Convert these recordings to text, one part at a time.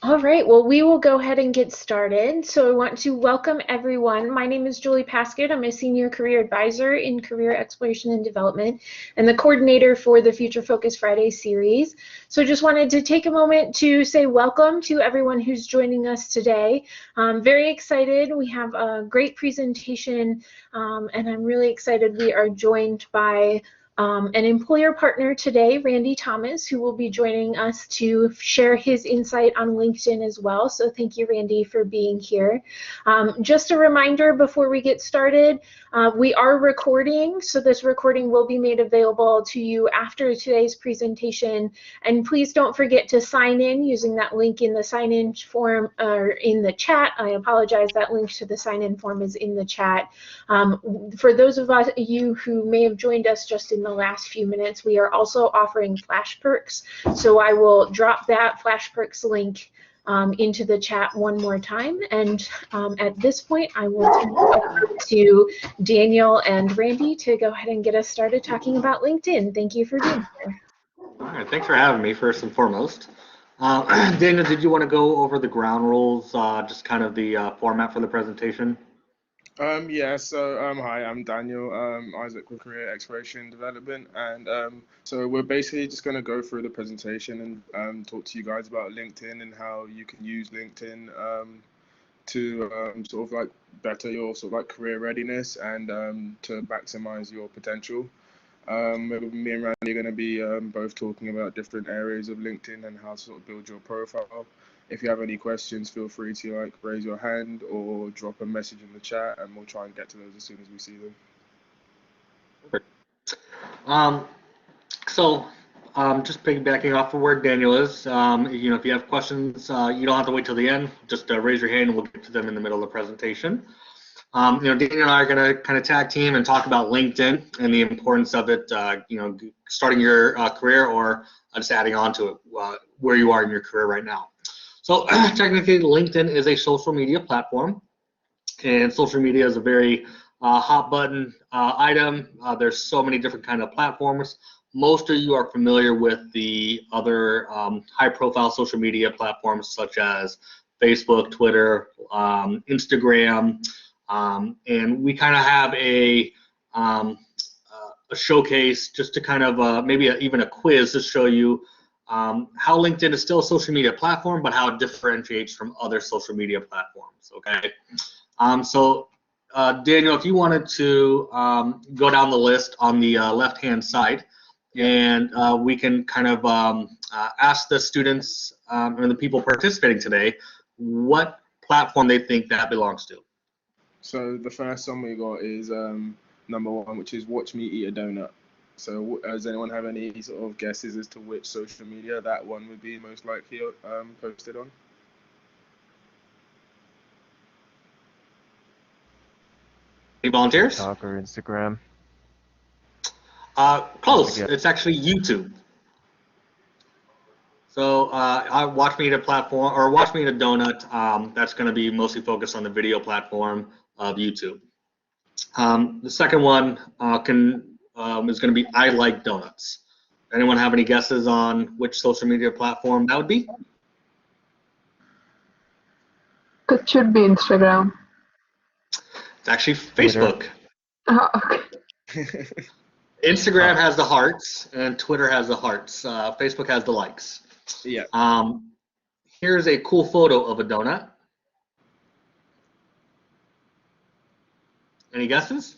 All right, well, we will go ahead and get started. So I want to welcome everyone. My name is Julie Paskett. I'm a Senior Career Advisor in Career Exploration and Development and the coordinator for the Future Focus Friday series. So just wanted to take a moment to say welcome to everyone who's joining us today. I'm very excited. We have a great presentation, and I'm really excited we are joined by an employer partner today, Randy Thomas, who will be joining us to share his insight on LinkedIn as well. So thank you, Randy, for being here. Just a reminder before we get started, we are recording, so this recording will be made available to you after today's presentation. And please don't forget to sign in using that link in the sign-in form or in the chat. I apologize, that link to the sign-in form is in the chat. For those of you who may have joined us just in the last few minutes, we are also offering Flash Perks. So I will drop that Flash Perks link into the chat one more time. And at this point, I will turn it over to Daniel and Randy to go ahead and get us started talking about LinkedIn. Thank you for being here. All right, thanks for having me, first and foremost. Daniel, did you want to go over the ground rules, just kind of the format for the presentation? Hi, I'm Daniel Isaac with Career Exploration and Development, and so we're basically just going to go through the presentation and talk to you guys about LinkedIn and how you can use LinkedIn to sort of like better your sort of like career readiness and to maximize your potential. Me and Randy are going to be both talking about different areas of LinkedIn and how to sort of build your profile. If you have any questions, feel free to like raise your hand or drop a message in the chat, and we'll try and get to those as soon as we see them. Perfect. Just piggybacking off of where Daniel is, if you have questions, you don't have to wait till the end. Just raise your hand and we'll get to them in the middle of the presentation. Daniel and I are going to kind of tag team and talk about LinkedIn and the importance of it, starting your career or just adding on to it where you are in your career right now. So technically, LinkedIn is a social media platform, and social media is a very hot button item. There's so many different kind of platforms. Most of you are familiar with the other high-profile social media platforms such as Facebook, Twitter, Instagram, and we kind of have a showcase just to kind of maybe even a quiz to show you how LinkedIn is still a social media platform, but how it differentiates from other social media platforms, okay? Daniel, if you wanted to go down the list on the left-hand side, and we can kind of ask the students or the people participating today what platform they think that belongs to. So the first one we got is number 1, which is Watch Me Eat a Donut. So does anyone have any sort of guesses as to which social media that one would be most likely posted on? Any volunteers? TikTok or Instagram? Close. It's actually YouTube. So Watch Me Eat a Platform, or Watch Me Eat a Donut, that's going to be mostly focused on the video platform of YouTube. The second one is going to be I Like Donuts. Anyone have any guesses on which social media platform that would be? It should be Instagram. It's actually Facebook. Oh, okay. Instagram has the hearts and Twitter has the hearts. Facebook has the likes. Yeah. Here's a cool photo of a donut. Any guesses?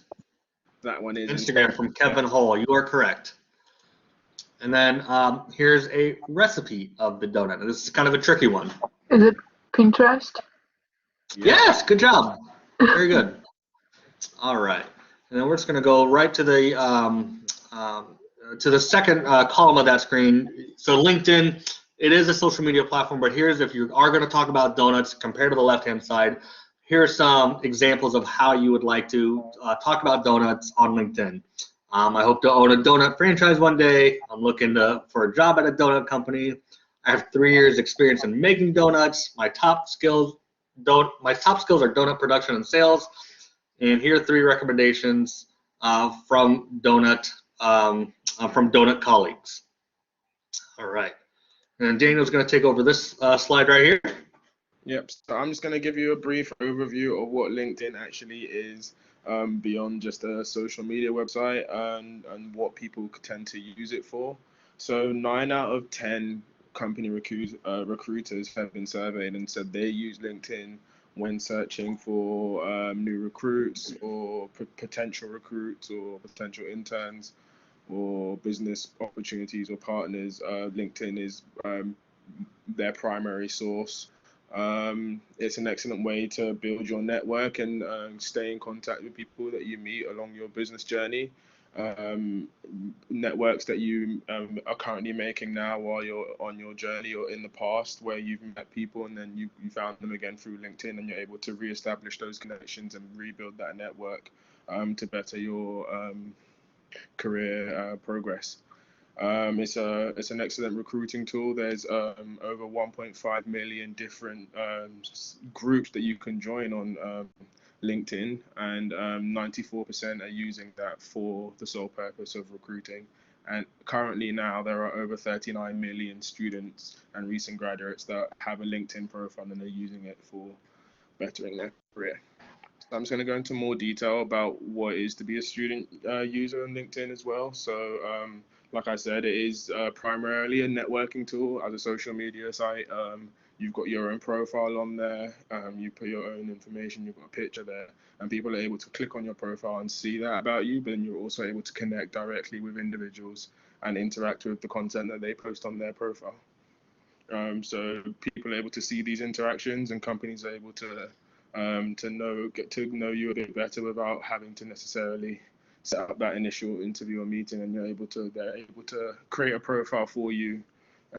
That one is Instagram from Kevin Hall. You are correct. And then here's a recipe of the donut. This is kind of a tricky one. Is it Pinterest? Yes, good job. Very good. All right. And then we're just going to go right to the second column of that screen. So LinkedIn, it is a social media platform, but here's, if you are going to talk about donuts compared to the left-hand side, here are some examples of how you would like to talk about donuts on LinkedIn. I hope to own a donut franchise one day. I'm looking for a job at a donut company. I have 3 years experience in making donuts. My top skills are donut production and sales. And here are 3 recommendations from donut colleagues. All right. And Daniel's going to take over this slide right here. Yep, so I'm just going to give you a brief overview of what LinkedIn actually is, beyond just a social media website, and what people tend to use it for. So 9 out of 10 company recruiters have been surveyed and said they use LinkedIn when searching for new recruits or potential recruits or potential interns or business opportunities or partners. LinkedIn is their primary source. It's an excellent way to build your network and stay in contact with people that you meet along your business journey. Networks that you are currently making now while you're on your journey, or in the past where you've met people and then you found them again through LinkedIn, and you're able to reestablish those connections and rebuild that network to better your career progress. It's an excellent recruiting tool. There's over 1.5 million different groups that you can join on LinkedIn, and 94% are using that for the sole purpose of recruiting. And currently now there are over 39 million students and recent graduates that have a LinkedIn profile and are using it for bettering their career. So I'm just going to go into more detail about what it is to be a student user on LinkedIn as well. So like I said, it is primarily a networking tool as a social media site. You've got your own profile on there, you put your own information, you've got a picture there, and people are able to click on your profile and see that about you, but then you're also able to connect directly with individuals and interact with the content that they post on their profile. So people are able to see these interactions, and companies are able to get to know you a bit better without having to necessarily set up that initial interview or meeting, and they're able to create a profile for you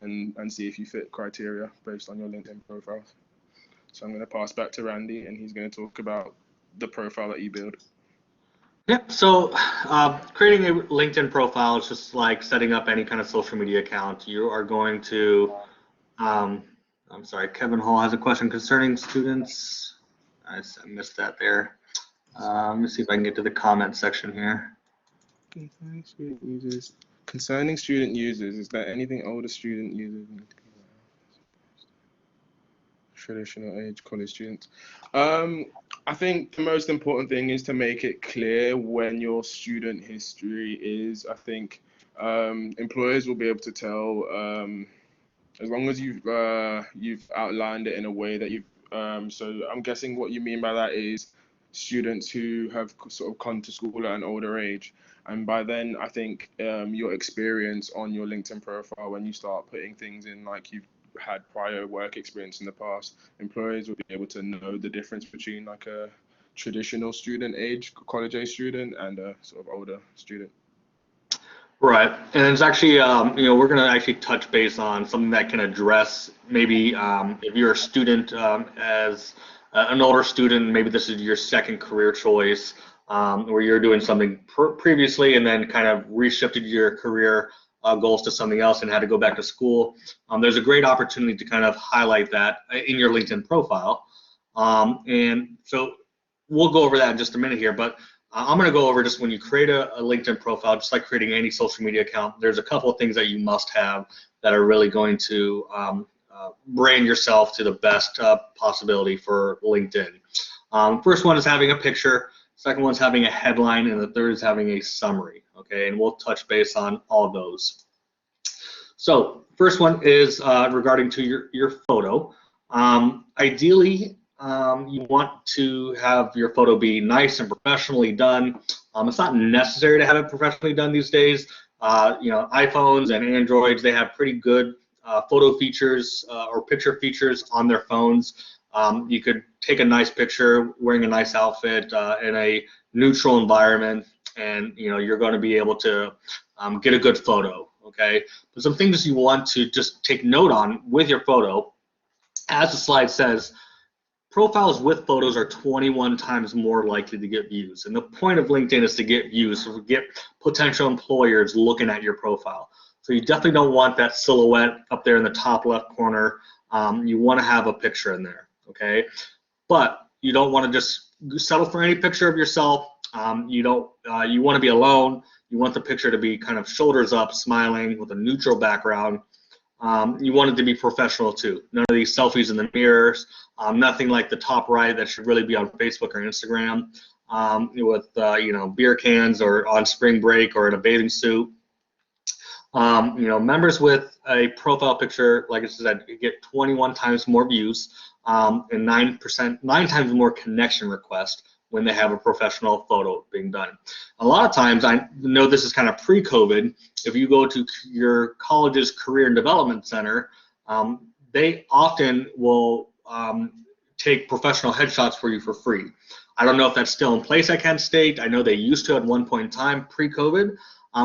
and see if you fit criteria based on your LinkedIn profile. So I'm going to pass back to Randy, and he's going to talk about the profile that you build. Yep, so creating a LinkedIn profile is just like setting up any kind of social media account. You are going to, I'm sorry, Kevin Hall has a question concerning students. I missed that there. Let me see if I can get to the comment section here. Concerning student users, is there anything older student users need to be aware of? Traditional age college students. I think the most important thing is to make it clear when your student history is. I think employers will be able to tell as long as you've outlined it in a way that you've. So I'm guessing what you mean by that is students who have sort of come to school at an older age. And by then, I think your experience on your LinkedIn profile, when you start putting things in like you've had prior work experience in the past, employers will be able to know the difference between like a traditional student age, college age student, and a sort of older student. Right, and it's actually, we're going to actually touch base on something that can address maybe if you're a student as an older student, maybe this is your second career choice, where you're doing something previously and then kind of reshifted your career goals to something else and had to go back to school. There's a great opportunity to kind of highlight that in your LinkedIn profile. And so we'll go over that in just a minute here, but I'm going to go over just when you create a LinkedIn profile, just like creating any social media account, there's a couple of things that you must have that are really going to brand yourself to the best possibility for LinkedIn. First one is having a picture, second one's having a headline, and the third is having a summary, okay? And we'll touch base on all of those. So first one is regarding to your photo. Ideally, you want to have your photo be nice and professionally done. It's not necessary to have it professionally done these days. iPhones and Androids, they have pretty good photo features or picture features on their phones. You could take a nice picture wearing a nice outfit in a neutral environment, and you're going to be able to get a good photo, okay? But some things you want to just take note on with your photo, as the slide says, profiles with photos are 21 times more likely to get views. And the point of LinkedIn is to get views, so get potential employers looking at your profile. So you definitely don't want that silhouette up there in the top left corner. You want to have a picture in there, okay? But you don't want to just settle for any picture of yourself. You want to be alone. You want the picture to be kind of shoulders up, smiling with a neutral background. You want it to be professional too. None of these selfies in the mirrors, nothing like the top right that should really be on Facebook or Instagram with beer cans or on spring break or in a bathing suit. Members with a profile picture, like I said, get 21 times more views and 9 times more connection requests when they have a professional photo being done. A lot of times, I know this is kind of pre-COVID, if you go to your college's career and development center, they often will take professional headshots for you for free. I don't know if that's still in place at Kent State. I know they used to at one point in time pre-COVID.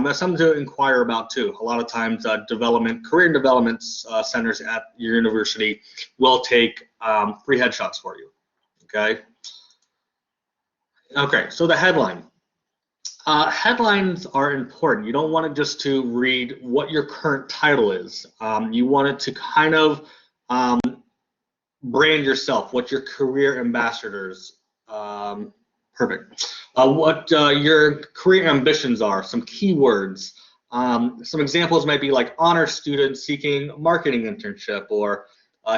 That's something to inquire about too. A lot of times career and development centers at your university will take free headshots for you, okay? Okay, so the headline. Headlines are important. You don't want it just to read what your current title is. You want it to kind of brand yourself, what your career ambassadors, what your career ambitions are, some keywords. Some examples might be like honor students seeking marketing internship, or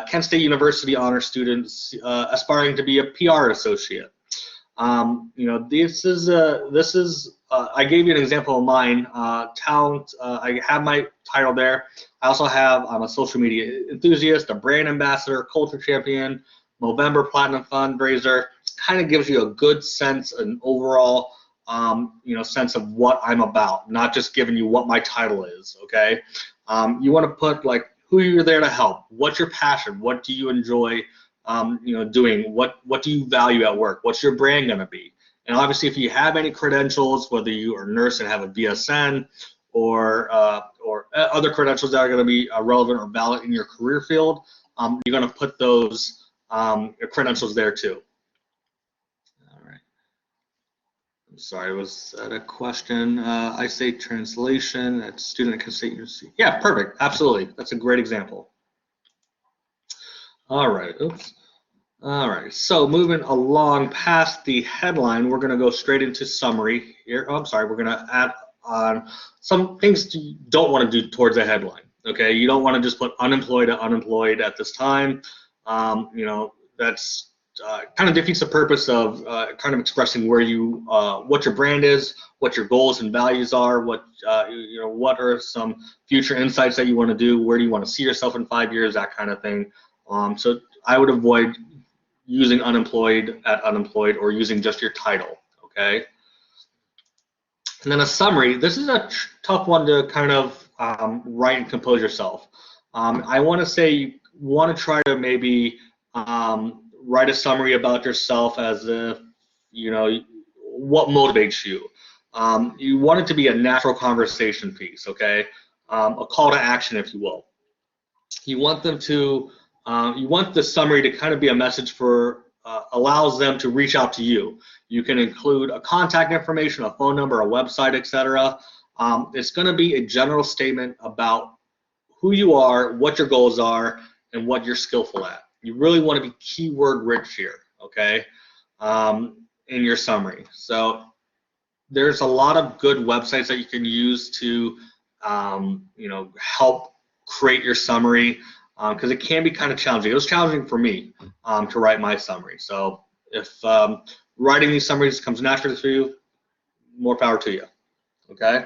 Kent State University honor students aspiring to be a PR associate. This is I gave you an example of mine. Talent. I have my title there. I also have I'm a social media enthusiast, a brand ambassador, culture champion, Movember Platinum fundraiser. Kind of gives you a good sense, an overall sense of what I'm about, not just giving you what my title is. Okay. You want to put like who you're there to help, what's your passion, what do you enjoy doing, what do you value at work, what's your brand going to be. And obviously if you have any credentials, whether you are a nurse and have a BSN or other credentials that are going to be relevant or valid in your career field, you're going to put those credentials there too. All right. I'm sorry, was that a question? I say translation at student at Kent State University. Yeah, perfect. Absolutely. That's a great example. All right. Oops. All right. So moving along past the headline, we're going to go straight into summary here. Oh, I'm sorry. We're going to add on some things you don't want to do towards the headline. Okay. You don't want to just put unemployed at this time. That's kind of defeats the purpose of kind of expressing where you, what your brand is, what your goals and values are, what are some future insights that you want to do, where do you want to see yourself in 5 years, that kind of thing. So I would avoid using unemployed or using just your title, okay? And then a summary. This is a tough one to kind of write and compose yourself. I want to say you want to try to maybe write a summary about yourself as if, what motivates you. You want it to be a natural conversation piece, okay? A call to action, if you will. You want them to you want the summary to kind of be a message for allows them to reach out to you. You can include a contact information, a phone number, a website, etc. It's going to be a general statement about who you are, what your goals are, and what you're skillful at. You really want to be keyword rich here, okay, in your summary. So there's a lot of good websites that you can use to help create your summary. Because it can be kind of challenging. It was challenging for me to write my summary. So if writing these summaries comes naturally to you, more power to you, okay?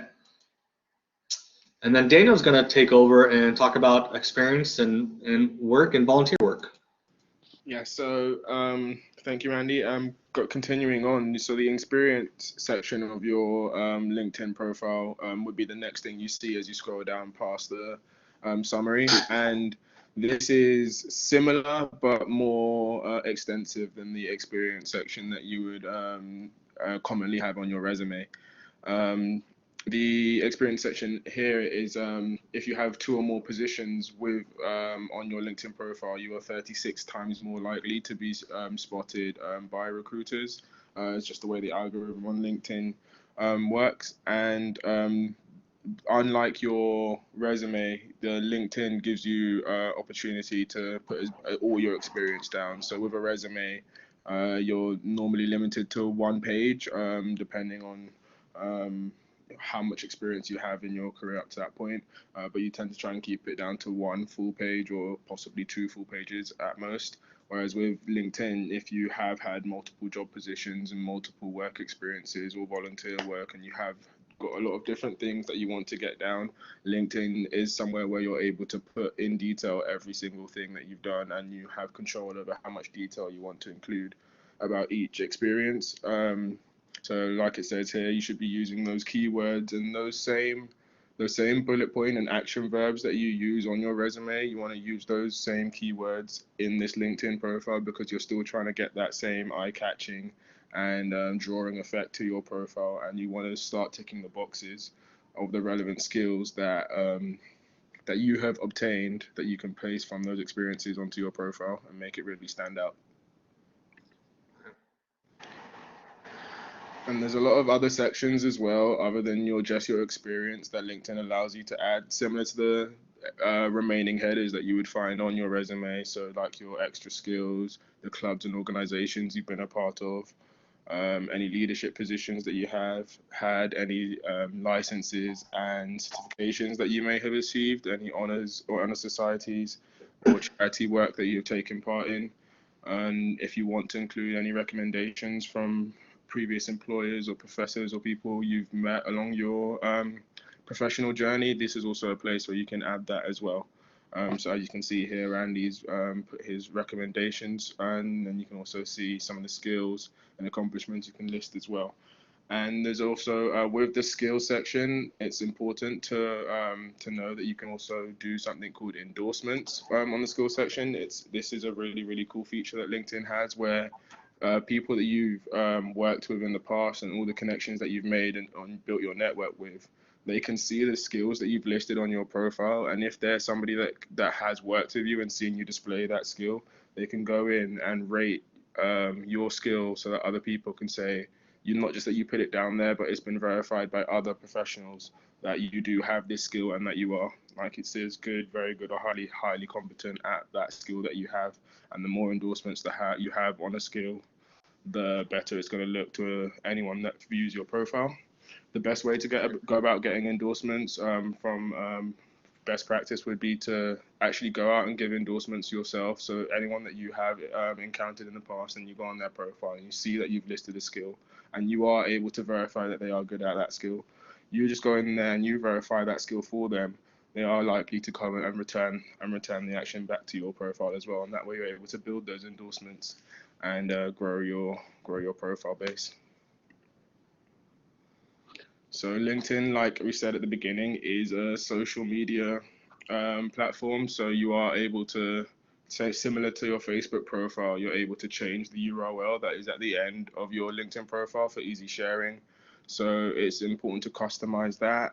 And then Daniel's going to take over and talk about experience and work and volunteer work. Yeah, so thank you, Randy. Continuing on, so the experience section of your LinkedIn profile would be the next thing you see as you scroll down past the summary. And this is similar but more extensive than the experience section that you would commonly have on your resume. The experience section here is if you have 2 or more positions with on your LinkedIn profile, you are 36 times more likely to be spotted by recruiters. It's just the way the algorithm on LinkedIn works. And unlike your resume, the LinkedIn gives you opportunity to put all your experience down. So with a resume, you're normally limited to 1 page, depending on how much experience you have in your career up to that point, but you tend to try and keep it down to 1 full page or possibly 2 full pages at most. Whereas with LinkedIn, if you have had multiple job positions and multiple work experiences or volunteer work, and you have got a lot of different things that you want to get down, LinkedIn is somewhere where you're able to put in detail every single thing that you've done, and you have control over how much detail you want to include about each experience. So like it says here, you should be using those keywords and those same bullet point and action verbs that you use on your resume. You want to use those same keywords in this LinkedIn profile, because you're still trying to get that same eye-catching and drawing effect to your profile, and you want to start ticking the boxes of the relevant skills that that you have obtained, that you can place from those experiences onto your profile and make it really stand out. And there's a lot of other sections as well, other than just your experience, that LinkedIn allows you to add, similar to the remaining headers that you would find on your resume. So like your extra skills, the clubs and organizations you've been a part of, any leadership positions that you have had, any licenses and certifications that you may have received, any honors or honor societies or charity work that you've taken part in. And if you want to include any recommendations from previous employers or professors or people you've met along your professional journey, this is also a place where you can add that as well. So as you can see here, Randy's put his recommendations, and then you can also see some of the skills and accomplishments you can list as well. And there's also with the skills section, it's important to know that you can also do something called endorsements on the skills section. This is a really cool feature that LinkedIn has, where people that you've worked with in the past and all the connections that you've made and built your network with, they can see the skills that you've listed on your profile. And if there's somebody that has worked with you and seen you display that skill, they can go in and rate your skill, so that other people can say, you not just that you put it down there, but it's been verified by other professionals that you do have this skill, and that you are, like it says, good, very good, or highly competent at that skill that you have. And the more endorsements that you have on a skill, the better it's going to look to anyone that views your profile. The best way to go about getting endorsements from best practice would be to actually go out and give endorsements yourself. So anyone that you have encountered in the past, and you go on their profile and you see that you've listed a skill and you are able to verify that they are good at that skill, you just go in there and you verify that skill for them. They are likely to come and return the action back to your profile as well, and that way you're able to build those endorsements and grow your profile base. So LinkedIn, like we said at the beginning, is a social media platform. So you are able to, say, similar to your Facebook profile, you're able to change the URL that is at the end of your LinkedIn profile for easy sharing. So it's important to customize that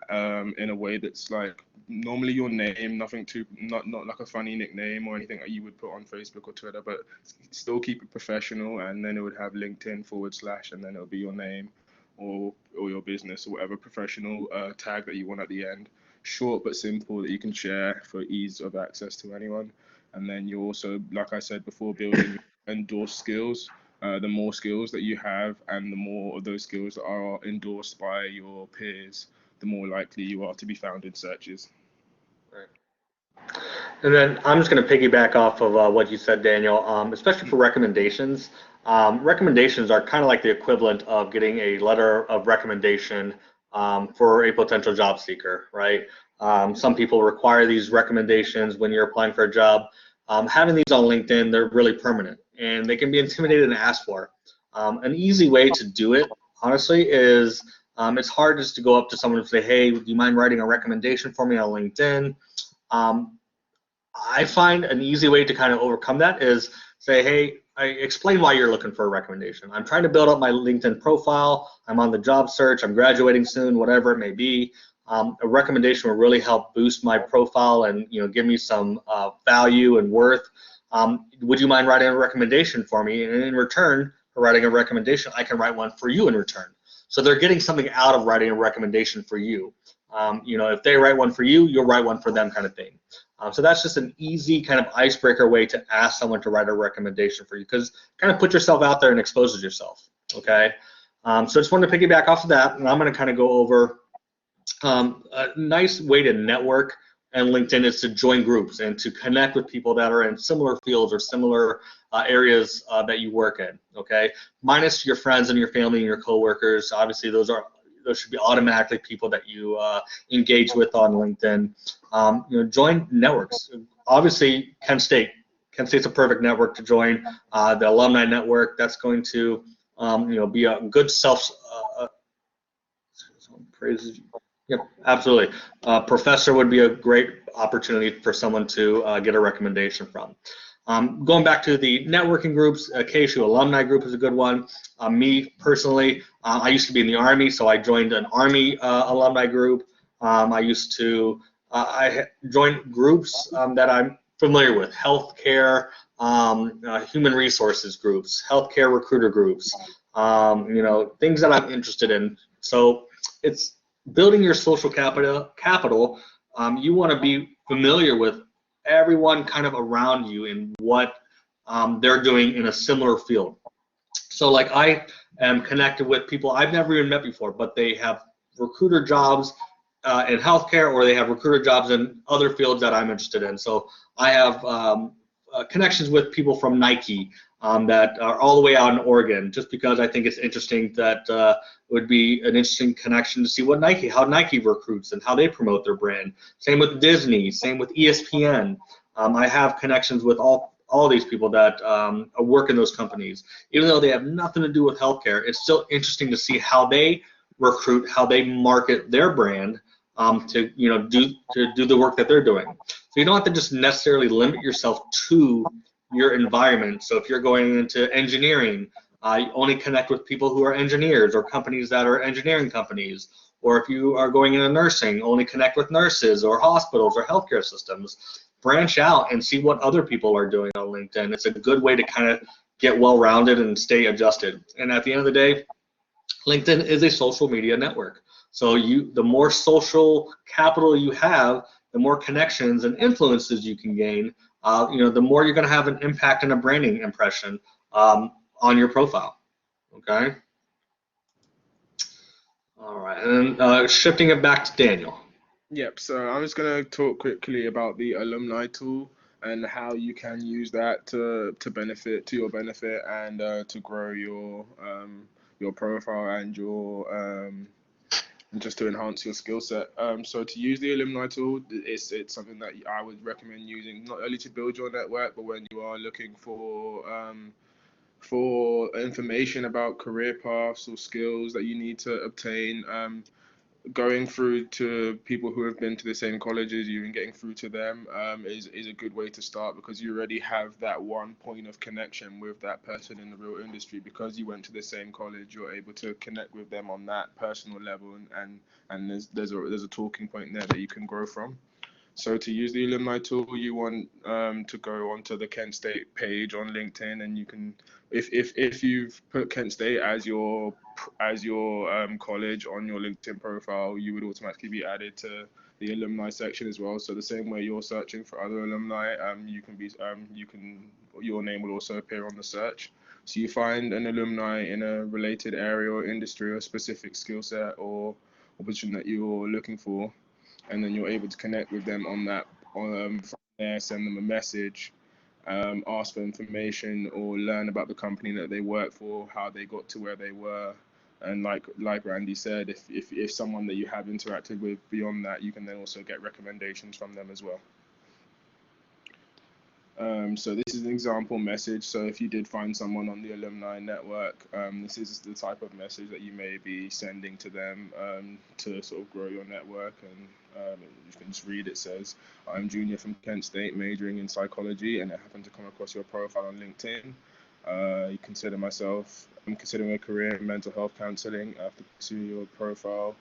in a way that's like normally your name, not like a funny nickname or anything that you would put on Facebook or Twitter, but still keep it professional. And then it would have LinkedIn / and then it'll be your name or your business or whatever professional tag that you want at the end. Short but simple, that you can share for ease of access to anyone. And then you also, like I said before, building endorsed skills. The more skills that you have and the more of those skills that are endorsed by your peers, the more likely you are to be found in searches. Right. And then I'm just going to piggyback off of what you said, Daniel, especially for recommendations. Recommendations are kind of like the equivalent of getting a letter of recommendation for a potential job seeker, right? Some people require these recommendations when you're applying for a job. Having these on LinkedIn, they're really permanent, and they can be intimidated and asked for. An easy way to do it, honestly, is it's hard just to go up to someone and say, hey, do you mind writing a recommendation for me on LinkedIn? I find an easy way to kind of overcome that is say, hey, I explain why you're looking for a recommendation. I'm trying to build up my LinkedIn profile. I'm on the job search. I'm graduating soon, whatever it may be. A recommendation will really help boost my profile and give me some value and worth. Would you mind writing a recommendation for me? And in return for writing a recommendation, I can write one for you in return. So they're getting something out of writing a recommendation for you. If they write one for you, you'll write one for them, kind of thing. So that's just an easy kind of icebreaker way to ask someone to write a recommendation for you, because kind of put yourself out there and exposes yourself. Okay. So I just wanted to piggyback off of that, and I'm going to kind of go over A nice way to network and LinkedIn is to join groups and to connect with people that are in similar fields or similar areas that you work in. Okay, minus your friends and your family and your coworkers. Obviously, those should be automatically people that you engage with on LinkedIn. Join networks. Obviously, Kent State's a perfect network to join. The alumni network, that's going to be a good praises. Yep, absolutely. Professor would be a great opportunity for someone to get a recommendation from. Going back to the networking groups, KSU Alumni Group is a good one. Me personally, I used to be in the Army, so I joined an Army alumni group. I joined groups that I'm familiar with, healthcare, human resources groups, healthcare recruiter groups, things that I'm interested in. So it's building your social capital. You want to be familiar with everyone kind of around you and what they're doing in a similar field. So like I am connected with people I've never even met before, but they have recruiter jobs in healthcare, or they have recruiter jobs in other fields that I'm interested in. So I have connections with people from Nike that are all the way out in Oregon, just because I think it's interesting that would be an interesting connection to see how Nike recruits and how they promote their brand. Same with Disney, same with ESPN. I have connections with all these people that work in those companies. Even though they have nothing to do with healthcare, it's still interesting to see how they recruit, how they market their brand to do the work that they're doing. So you don't have to just necessarily limit yourself to your environment. So if you're going into engineering, only connect with people who are engineers or companies that are engineering companies. Or if you are going into nursing, only connect with nurses or hospitals or healthcare systems. Branch out and see what other people are doing on LinkedIn. It's a good way to kind of get well-rounded and stay adjusted. And at the end of the day, LinkedIn is a social media network. So the more social capital you have, the more connections and influences you can gain, the more you're going to have an impact and a branding impression on your profile. Okay. All right, and then shifting it back to Daniel. Yep, so I'm just going to talk quickly about the Alumni Tool and how you can use that to your benefit and to grow your profile and just to enhance your skill set. So to use the Alumni Tool, it's something that I would recommend using not only to build your network, but when you are looking for information about career paths or skills that you need to obtain. Going through to people who have been to the same college as you and getting through to them is a good way to start, because you already have that one point of connection with that person in the real industry. Because you went to the same college, you're able to connect with them on that personal level, and there's a talking point there that you can grow from. So to use the Alumni Tool, you want to go onto the Kent State page on LinkedIn, and you can, if you've put Kent State as your college on your LinkedIn profile, you would automatically be added to the alumni section as well. So the same way you're searching for other alumni, your name will also appear on the search. So you find an alumni in a related area or industry or specific skill set or position that you're looking for, and then you're able to connect with them on that. From there, send them a message, ask for information, or learn about the company that they work for, how they got to where they were. And like Randy said, if someone that you have interacted with beyond that, you can then also get recommendations from them as well. So this is an example message. So if you did find someone on the alumni network, this is the type of message that you may be sending to them to sort of grow your network. And you can just read. It says, "I'm Junior from Kent State, majoring in psychology, and I happen to come across your profile on LinkedIn. I'm considering a career in mental health counseling. After pursuing your profile,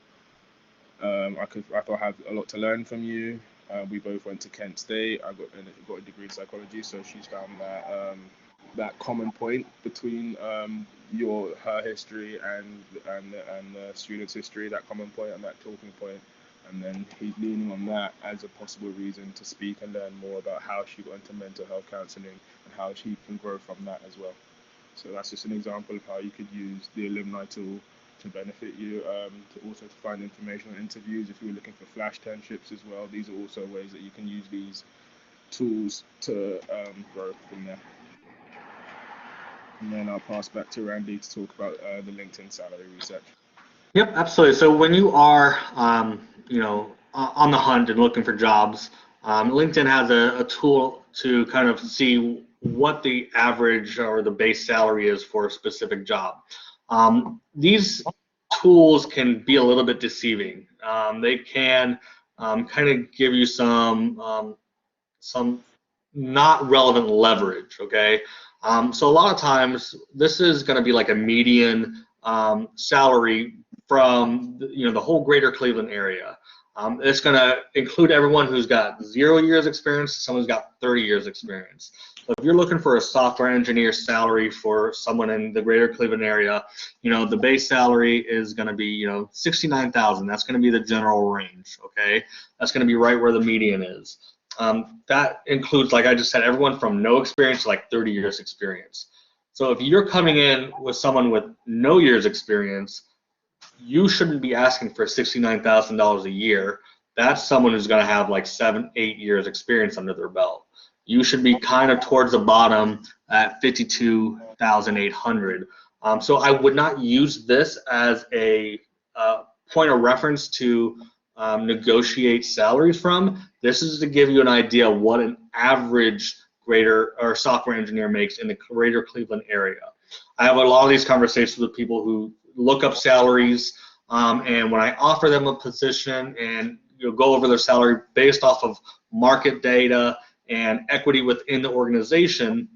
I thought I have a lot to learn from you. We both went to Kent State. I got a degree in psychology, so she's found that common point between her history and the student's history, that common point and that talking point, and then he's leaning on that as a possible reason to speak and learn more about how she got into mental health counseling and how she can grow from that as well. So that's just an example of how you could use the Alumni Tool to benefit you, to also to find information on interviews. If you're looking for flash internships as well, these are also ways that you can use these tools to grow from there. And then I'll pass back to Randy to talk about the LinkedIn salary research. Yep, absolutely. So when you are, on the hunt and looking for jobs, LinkedIn has a tool to kind of see what the average or the base salary is for a specific job. These tools can be a little bit deceiving. They can kind of give you some not relevant leverage. Okay, so a lot of times this is going to be like a median salary from the whole greater Cleveland area. It's going to include everyone who's got 0 years experience, someone who's got 30 years experience. So if you're looking for a software engineer salary for someone in the greater Cleveland area, the base salary is going to be, $69,000. That's going to be the general range, okay? That's going to be right where the median is. That includes, like I just said, everyone from no experience to like 30 years experience. So if you're coming in with someone with no years experience, you shouldn't be asking for $69,000 a year. That's someone who's going to have like 7, 8 years experience under their belt. You should be kind of towards the bottom at $52,800. So I would not use this as a point of reference to negotiate salaries from. This is to give you an idea of what an average greater or software engineer makes in the greater Cleveland area. I have a lot of these conversations with people who look up salaries, and when I offer them a position and go over their salary based off of market data and equity within the organization,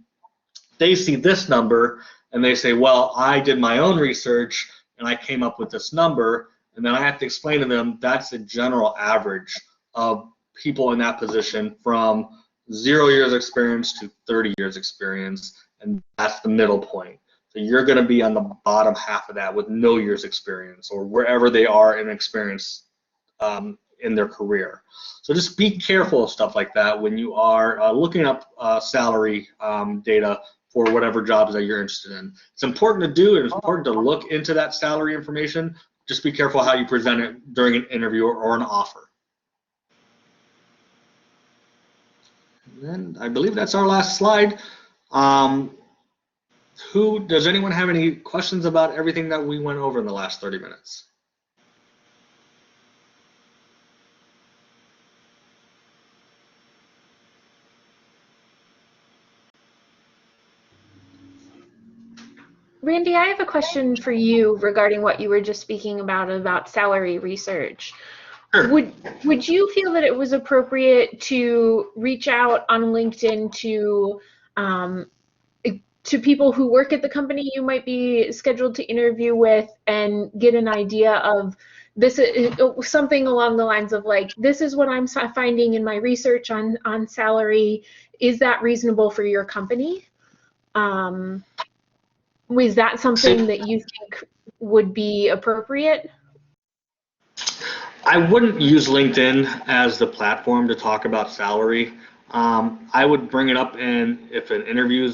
they see this number and they say, well, I did my own research and I came up with this number, and then I have to explain to them that's the general average of people in that position from 0 years experience to 30 years experience, and that's the middle point. So you're going to be on the bottom half of that with no years experience or wherever they are in experience in their career. So just be careful of stuff like that when you are looking up salary data for whatever jobs that you're interested in. It's important to do, and it's important to look into that salary information. Just be careful how you present it during an interview or an offer. And I believe that's our last slide. Does anyone have any questions about everything that we went over in the last 30 minutes? Randy, I have a question for you regarding what you were just speaking about salary research. Sure. Would you feel that it was appropriate to reach out on LinkedIn to people who work at the company you might be scheduled to interview with and get an idea of this, something along the lines of like, this is what I'm finding in my research on salary. Is that reasonable for your company? Was that something that you think would be appropriate? I wouldn't use LinkedIn as the platform to talk about salary. I would bring it up if an interview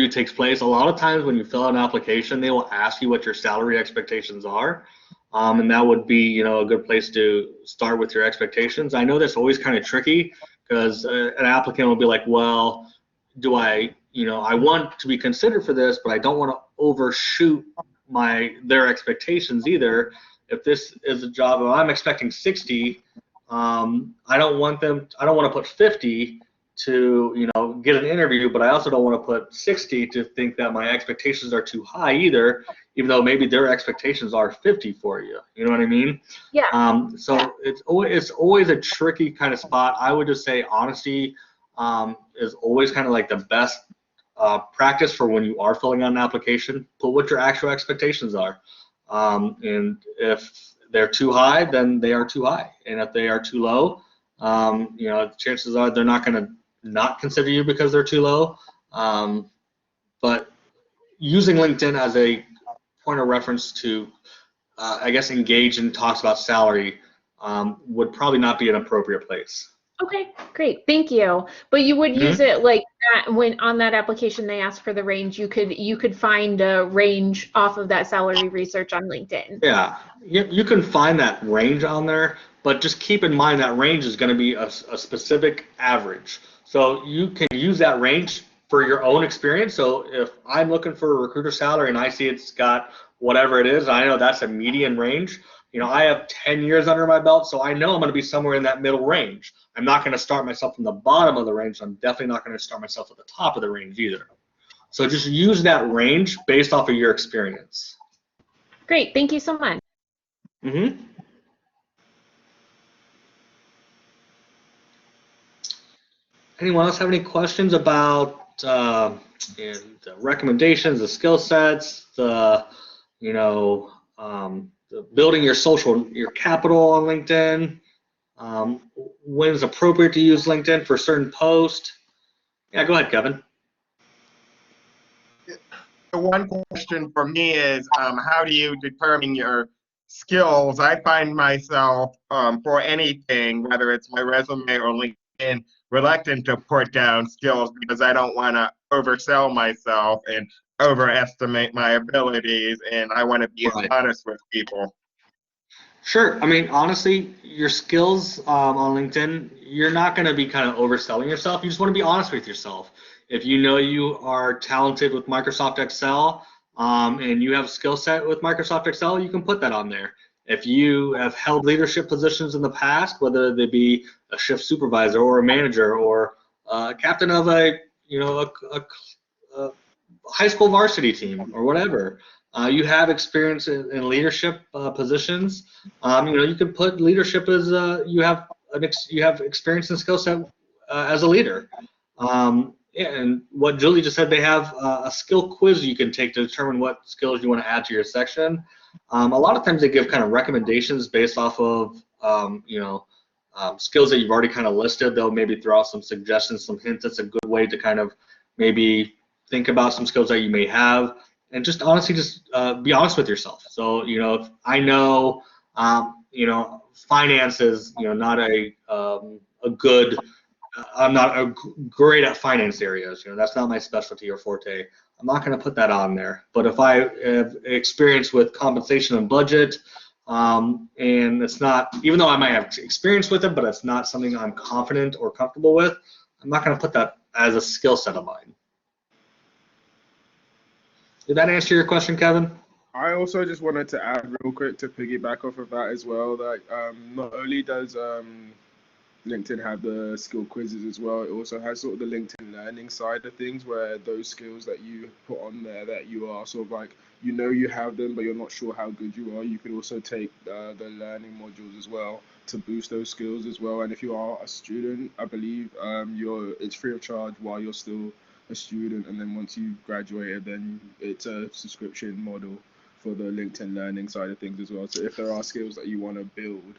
takes place. A lot of times when you fill out an application, they will ask you what your salary expectations are, and that would be a good place to start with your expectations. I know that's always kind of tricky because an applicant will be like, well, do I want to be considered for this, but I don't want to overshoot their expectations either. If this is a job where I'm expecting 60, I don't want to put 50 to get an interview, but I also don't want to put 60 to think that my expectations are too high either, even though maybe their expectations are 50 for you. You know what I mean? Yeah. So it's always a tricky kind of spot. I would just say honesty is always kind of like the best practice for when you are filling out an application. Put what your actual expectations are, and if they're too high, then they are too high, and if they are too low, chances are they're not going to not consider you because they're too low. But using LinkedIn as a point of reference to, I guess, engage in talks about salary would probably not be an appropriate place. Okay, great, thank you. But you would use it like that when on that application they ask for the range, you could find a range off of that salary research on LinkedIn. Yeah, you can find that range on there, but just keep in mind that range is going to be a specific average. So you can use that range for your own experience. So if I'm looking for a recruiter salary and I see it's got whatever it is, I know that's a median range. I have 10 years under my belt, so I know I'm going to be somewhere in that middle range. I'm not going to start myself from the bottom of the range. I'm definitely not going to start myself at the top of the range either. So just use that range based off of your experience. Great, thank you so much. Anyone else have any questions about the recommendations, the skill sets, the building your capital on LinkedIn, when it's appropriate to use LinkedIn for a certain post? Yeah, go ahead, Kevin. The one question for me is, how do you determine your skills? I find myself, for anything, whether it's my resume or LinkedIn, reluctant to put down skills because I don't want to oversell myself and overestimate my abilities, and I want to be honest with people. Sure. I mean, honestly, your skills on LinkedIn, you're not going to be kind of overselling yourself. You just want to be honest with yourself. If you know you are talented with Microsoft Excel and you have a skill set with Microsoft Excel, you can put that on there. If you have held leadership positions in the past, whether they be a shift supervisor or a manager or captain of a high school varsity team or whatever, you have experience in leadership positions. You can put leadership as you have experience and skill set as a leader. And what Julie just said, they have a skill quiz you can take to determine what skills you want to add to your section. A lot of times they give kind of recommendations based off of skills that you've already kind of listed. They'll maybe throw out some suggestions, some hints. That's a good way to kind of maybe think about some skills that you may have, and just honestly, just be honest with yourself. So if I know finance is not a good. I'm not great at finance areas. That's not my specialty or forte. I'm not going to put that on there. But if I have experience with compensation and budget, and it's not, even though I might have experience with it, but it's not something I'm confident or comfortable with, I'm not going to put that as a skill set of mine. Did that answer your question, Kevin? I also just wanted to add real quick to piggyback off of that as well, that not only does LinkedIn have the skill quizzes as well, it also has sort of the LinkedIn learning side of things, where those skills that you put on there that you are sort of like, you have them, but you're not sure how good you are, you could also take the learning modules as well to boost those skills as well. And if you are a student, I believe it's free of charge while you're still a student, and then once you've graduated, then it's a subscription model for the LinkedIn learning side of things as well. So if there are skills that you want to build,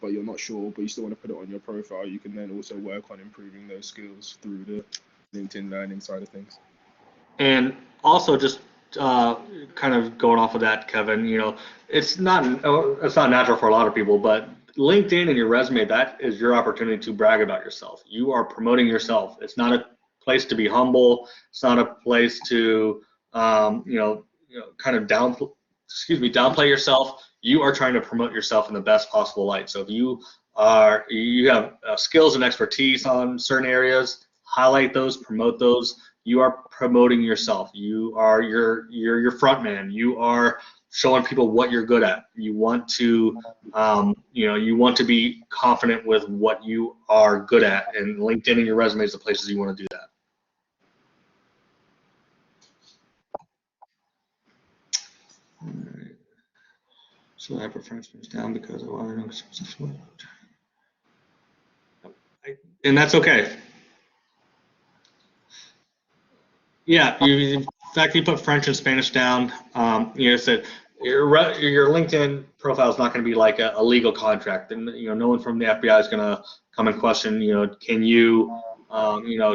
but you're not sure, but you still want to put it on your profile, you can then also work on improving those skills through the LinkedIn learning side of things. And also, just kind of going off of that, Kevin, it's not natural for a lot of people, but LinkedIn and your resume, that is your opportunity to brag about yourself. You are promoting yourself. It's not a place to be humble. It's not a place to kind of downplay yourself. You are trying to promote yourself in the best possible light. So if you have skills and expertise on certain areas, highlight those, promote those. You are promoting yourself. You are your front man. You are showing people what you're good at. You want to be confident with what you are good at, and LinkedIn and your resume is the places you want to do that. All right. So I prefer things down because I want to know, and that's okay. Yeah, in fact, you put French and Spanish down. Said your LinkedIn profile is not going to be like a legal contract, and no one from the FBI is going to come and question. Can you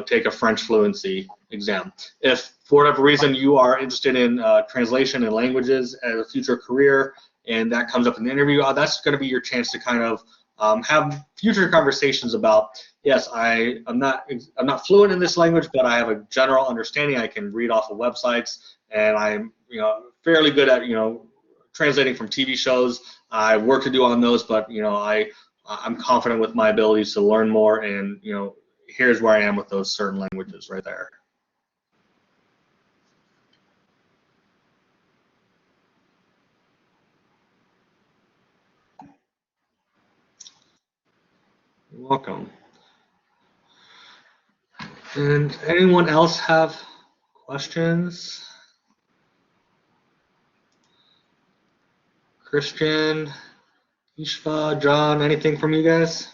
take a French fluency exam? If for whatever reason you are interested in translation and languages as a future career, and that comes up in the interview, that's going to be your chance to kind of have future conversations about, yes, I'm not fluent in this language, but I have a general understanding. I can read off of websites, and I'm fairly good at translating from TV shows. I have work to do on those, but I'm confident with my abilities to learn more, and here's where I am with those certain languages right there. You're welcome. And anyone else have questions? Christian, Ishva, John, anything from you guys?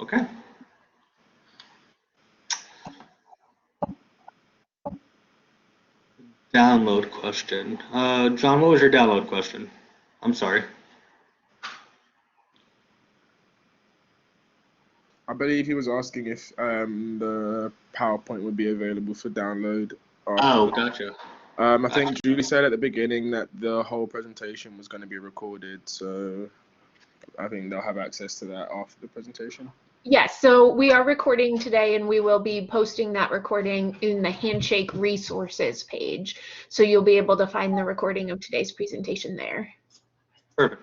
Okay. Download question. John, what was your download question? I'm sorry. I believe he was asking if the PowerPoint would be available for download. Oh, gotcha. I think Julie said at the beginning that the whole presentation was going to be recorded, so I think they'll have access to that after the presentation. Yes, so we are recording today, and we will be posting that recording in the Handshake resources page. So you'll be able to find the recording of today's presentation there. Perfect.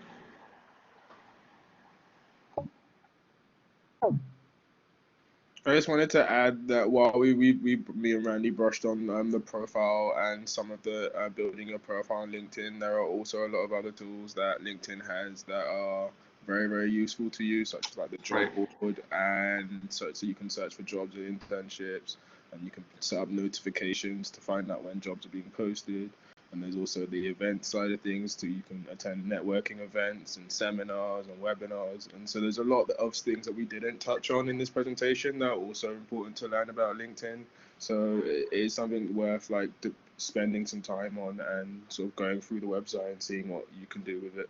I just wanted to add that while me and Randy brushed on the profile and some of the building your profile on LinkedIn, there are also a lot of other tools that LinkedIn has that are very, very useful to you, such as like the job board, and so you can search for jobs and internships, and you can set up notifications to find out when jobs are being posted. And there's also the event side of things, so you can attend networking events and seminars and webinars. And so there's a lot of things that we didn't touch on in this presentation that are also important to learn about LinkedIn. So it is something worth like spending some time on and sort of going through the website and seeing what you can do with it.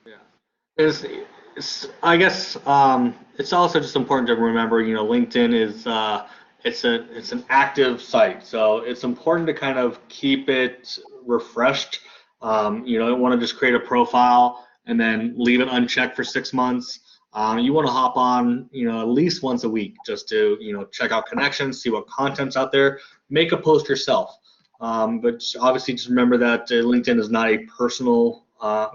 Yeah. I guess it's also just important to remember, LinkedIn is it's an active site, so it's important to kind of keep it refreshed. You don't want to just create a profile and then leave it unchecked for 6 months. You want to hop on, at least once a week just to, check out connections, see what content's out there, make a post yourself. But obviously, just remember that LinkedIn is not a personal, or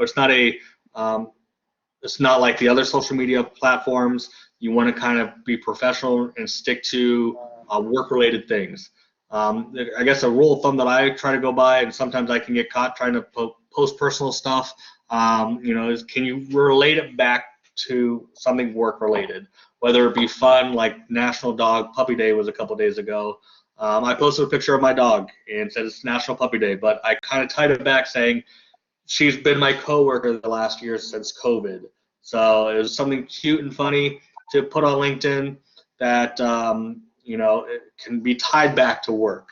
it's not like the other social media platforms. You want to kind of be professional and stick to work-related things. I guess a rule of thumb that I try to go by, and sometimes I can get caught trying to post personal stuff, is can you relate it back to something work-related, whether it be fun, like National Dog Puppy Day was a couple days ago. I posted a picture of my dog and said it's National Puppy Day, but I kind of tied it back saying she's been my coworker the last year since COVID. So it was something cute and funny to put on LinkedIn that it can be tied back to work.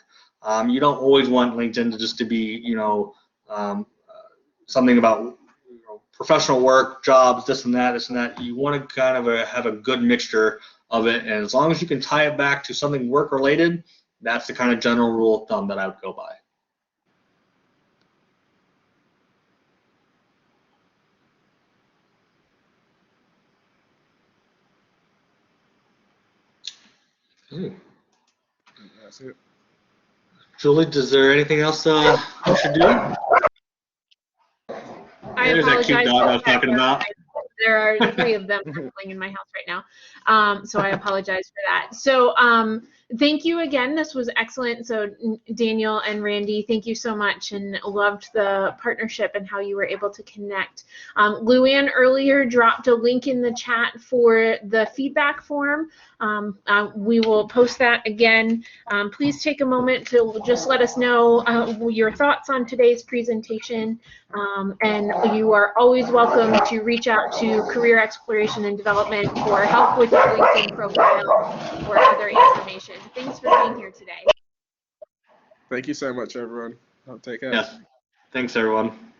You don't always want LinkedIn to just to be something about professional work, jobs, this and that. You want to kind of have a good mixture of it, and as long as you can tie it back to something work related, that's the kind of general rule of thumb that I would go by. That's it. Julie, is there anything else I should do? There's that cute dog I was talking about. There are 3 of them wrestling in my house right now, so I apologize for that. So thank you again. This was excellent. So Daniel and Randy, thank you so much, and loved the partnership and how you were able to connect. Luann earlier dropped a link in the chat for the feedback form. We will post that again. Please take a moment to just let us know your thoughts on today's presentation, and you are always welcome to reach out to Career Exploration and Development for help with your LinkedIn profile or other information. Thanks for being here today. Thank you so much, everyone. Take care. Yes. Thanks, everyone.